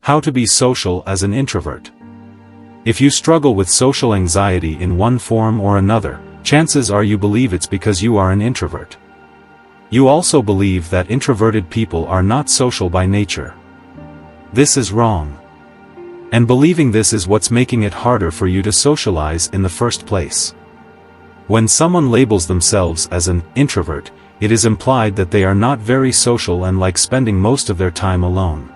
How to be social as an introvert. If you struggle with social anxiety in one form or another, chances are you believe it's because you are an introvert. You also believe that introverted people are not social by nature. This is wrong. And believing this is what's making it harder for you to socialize in the first place. When someone labels themselves as an introvert, it is implied that they are not very social and like spending most of their time alone.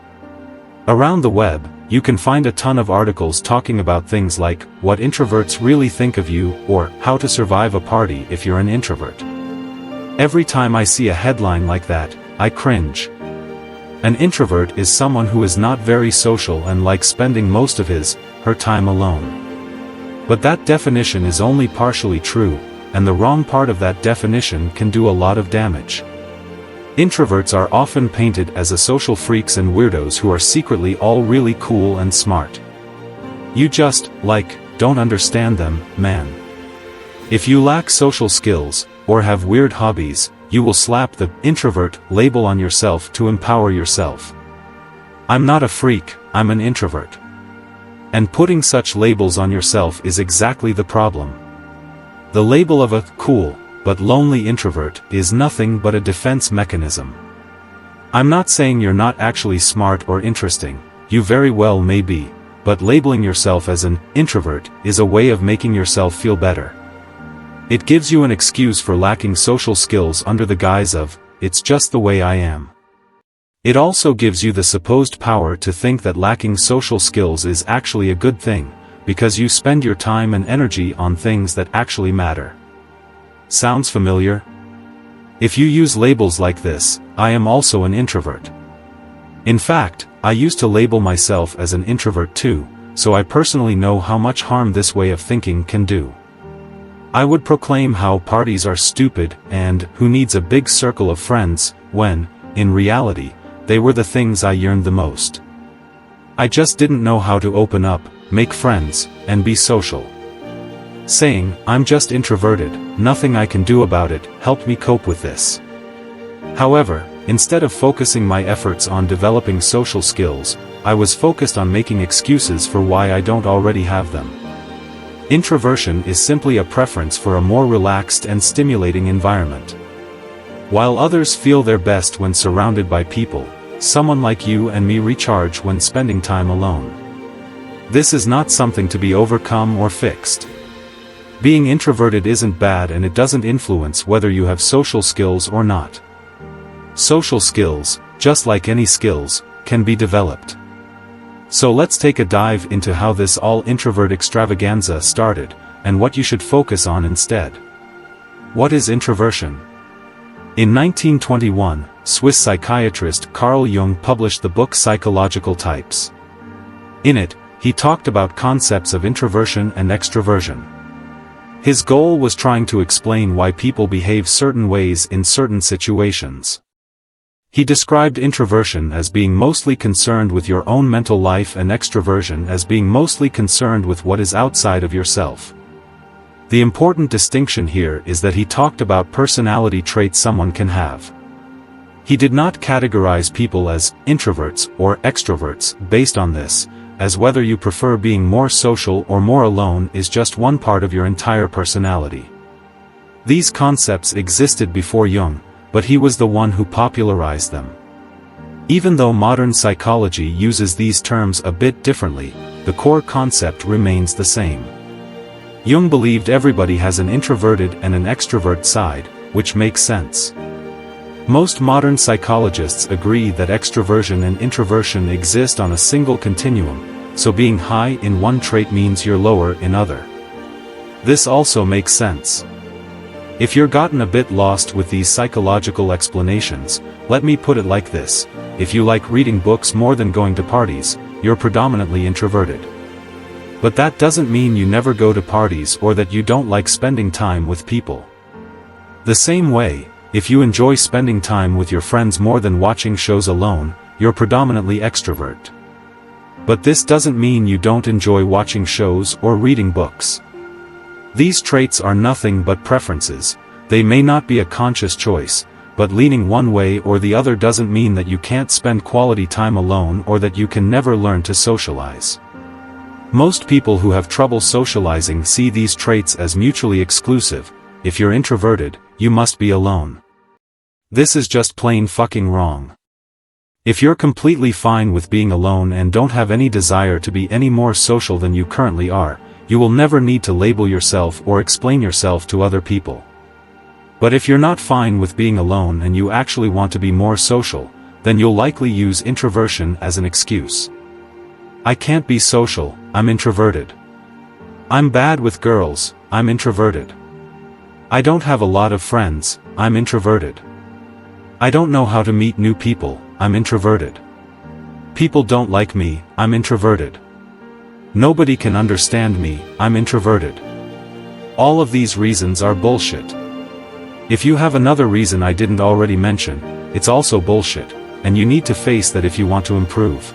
Around the web, you can find a ton of articles talking about things like what introverts really think of you or how to survive a party if you're an introvert. Every time I see a headline like that, I cringe. An introvert is someone who is not very social and likes spending most of her time alone. But that definition is only partially true, and the wrong part of that definition can do a lot of damage. Introverts are often painted as a social freaks and weirdos who are secretly all really cool and smart. You just, don't understand them, man. If you lack social skills, or have weird hobbies, you will slap the introvert label on yourself to empower yourself. I'm not a freak, I'm an introvert. And putting such labels on yourself is exactly the problem. The label of a cool, but lonely introvert is nothing but a defense mechanism. I'm not saying you're not actually smart or interesting, you very well may be, but labeling yourself as an introvert is a way of making yourself feel better. It gives you an excuse for lacking social skills under the guise of, it's just the way I am. It also gives you the supposed power to think that lacking social skills is actually a good thing, because you spend your time and energy on things that actually matter. Sounds familiar? If you use labels like this, I am also an introvert. In fact, I used to label myself as an introvert too, so I personally know how much harm this way of thinking can do. I would proclaim how parties are stupid and who needs a big circle of friends, when, in reality, they were the things I yearned the most. I just didn't know how to open up, make friends, and be social. Saying, I'm just introverted, nothing I can do about it, helped me cope with this. However, instead of focusing my efforts on developing social skills, I was focused on making excuses for why I don't already have them. Introversion is simply a preference for a more relaxed and stimulating environment. While others feel their best when surrounded by people, someone like you and me recharge when spending time alone. This is not something to be overcome or fixed. Being introverted isn't bad and it doesn't influence whether you have social skills or not. Social skills, just like any skills, can be developed. So let's take a dive into how this all-introvert extravaganza started, and what you should focus on instead. What is introversion? In 1921, Swiss psychiatrist Carl Jung published the book Psychological Types. In it, he talked about concepts of introversion and extroversion. His goal was trying to explain why people behave certain ways in certain situations. He described introversion as being mostly concerned with your own mental life and extroversion as being mostly concerned with what is outside of yourself. The important distinction here is that he talked about personality traits someone can have. He did not categorize people as introverts or extroverts based on this, as whether you prefer being more social or more alone is just one part of your entire personality. These concepts existed before Jung, but he was the one who popularized them. Even though modern psychology uses these terms a bit differently, the core concept remains the same. Jung believed everybody has an introverted and an extrovert side, which makes sense. Most modern psychologists agree that extroversion and introversion exist on a single continuum, so being high in one trait means you're lower in other. This also makes sense. If you're gotten a bit lost with these psychological explanations, let me put it like this: if you like reading books more than going to parties, you're predominantly introverted. But that doesn't mean you never go to parties or that you don't like spending time with people. The same way, if you enjoy spending time with your friends more than watching shows alone, you're predominantly extrovert. But this doesn't mean you don't enjoy watching shows or reading books. These traits are nothing but preferences. They may not be a conscious choice, but leaning one way or the other doesn't mean that you can't spend quality time alone or that you can never learn to socialize. Most people who have trouble socializing see these traits as mutually exclusive. If you're introverted, you must be alone. This is just plain fucking wrong. If you're completely fine with being alone and don't have any desire to be any more social than you currently are, you will never need to label yourself or explain yourself to other people. But if you're not fine with being alone and you actually want to be more social, then you'll likely use introversion as an excuse. I can't be social, I'm introverted. I'm bad with girls, I'm introverted. I don't have a lot of friends, I'm introverted. I don't know how to meet new people, I'm introverted. People don't like me, I'm introverted. Nobody can understand me, I'm introverted. All of these reasons are bullshit. If you have another reason I didn't already mention, it's also bullshit, and you need to face that if you want to improve.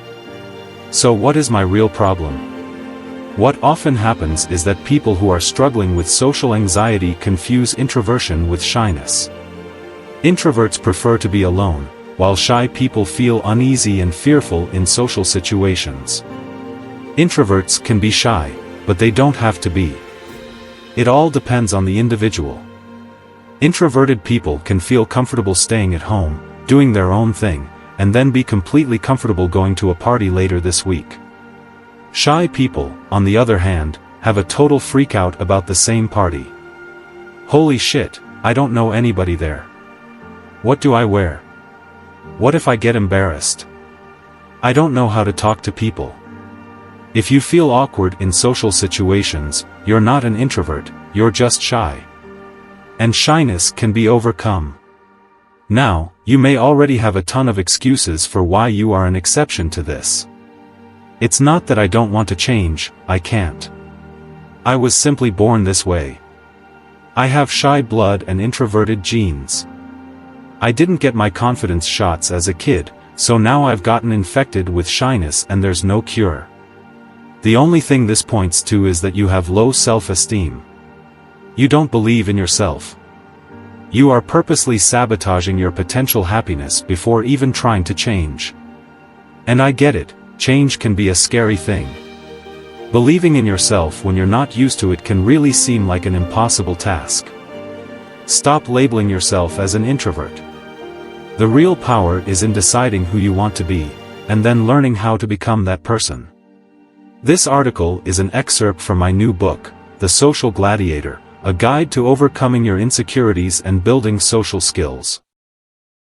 So what is my real problem? What often happens is that people who are struggling with social anxiety confuse introversion with shyness. Introverts prefer to be alone, while shy people feel uneasy and fearful in social situations. Introverts can be shy, but they don't have to be. It all depends on the individual. Introverted people can feel comfortable staying at home, doing their own thing, and then be completely comfortable going to a party later this week. Shy people, on the other hand, have a total freakout about the same party. Holy shit, I don't know anybody there. What do I wear? What if I get embarrassed? I don't know how to talk to people. If you feel awkward in social situations, you're not an introvert, you're just shy. And shyness can be overcome. Now, you may already have a ton of excuses for why you are an exception to this. It's not that I don't want to change, I can't. I was simply born this way. I have shy blood and introverted genes. I didn't get my confidence shots as a kid, so now I've gotten infected with shyness and there's no cure. The only thing this points to is that you have low self-esteem. You don't believe in yourself. You are purposely sabotaging your potential happiness before even trying to change. And I get it, change can be a scary thing. Believing in yourself when you're not used to it can really seem like an impossible task. Stop labeling yourself as an introvert. The real power is in deciding who you want to be, and then learning how to become that person. This article is an excerpt from my new book, The Social Gladiator, a guide to overcoming your insecurities and building social skills.